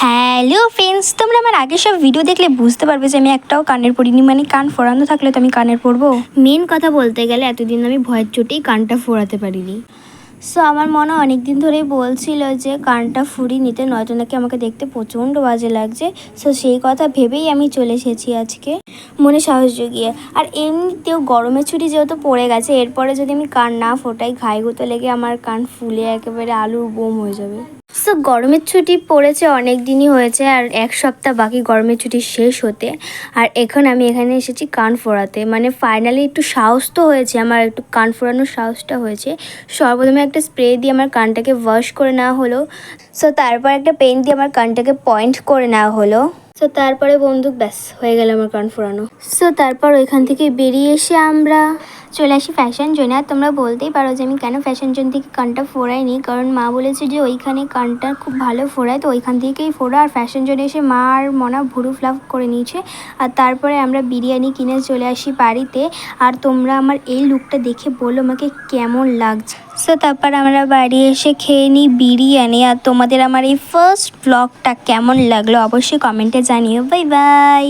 Hello friends, তোমরা আমার আগের সব ভিডিও দেখলে বুঝতে পারবে যে আমি একটাও কানের পরিনি, মানে কান ফোড়ানো থাকলে তো আমি কানের পরবো। মেন কথা বলতে গেলে এতদিন আমি ভয়ের চোটেই কানটা ফোড়াতে পারিনি। সো আমার মনে অনেক দিন ধরেই বলছিল যে কানটা ফুরিয়ে নিতে, নয়তো নাকি আমাকে দেখতে প্রচণ্ড বাজে লাগছে। সো সেই কথা ভেবেই আমি চলে এসেছি আজকে মনে সাহস জুগিয়ে। আর এমনিতেও গরমের ছুটি যেহেতু পড়ে গেছে, এরপরে যদি আমি কান না ফোটাই ঘাই গুঁতো লেগে আমার কান ফুলে একেবারে আলুর বোম হয়ে যাবে। সো গরমের ছুটি পড়েছে, অনেক দিনই হয়েছে, আর এক সপ্তাহ বাকি গরমের ছুটি শেষ হতে। আর এখন আমি এখানে এসেছি কান ফোড়াতে, মানে ফাইনালি একটু সাহস তো হয়েছে, আমার একটু কান ফোড়ানোর সাহসটা হয়েছে। সর্বপ্রথমে একটা স্প্রে দিয়ে আমার কানটাকে ওয়াশ করে নেওয়া হলো। সো তারপর একটা পেন দিয়ে আমার কানটাকে পয়েন্ট করে নেওয়া হলো। সো তারপরে বন্দুক ব্যাস হয়ে গেল আমার কান ফোড়ানো। সো তারপর ওইখান থেকে বেরিয়ে এসে আমরা চলে আসি ফ্যাশন জোনে। আর তোমরা বলতেই পারো যে আমি কেন ফ্যাশন জোন থেকে কানটা ফোড়াইনি, কারণ মা বলেছে যে ওইখানে কানটা খুব ভালো ফোড়ায়, তো ওইখান থেকেই ফোড়া। আর ফ্যাশন জোনে এসে মা আর মনা ভুরু ফ্লাফ করে নিয়েছে। আর তারপরে আমরা বিরিয়ানি কিনে চলে আসি বাড়িতে। আর তোমরা আমার এই লুকটা দেখে বলো আমাকে কেমন লাগছে। সো তারপর আমরা বাড়ি এসে খেয়ে নিই বিরিয়ানি। আর তোমাদের আমার এই ফার্স্ট ব্লগটা কেমন লাগলো অবশ্যই কমেন্টে জানিও। Bye bye.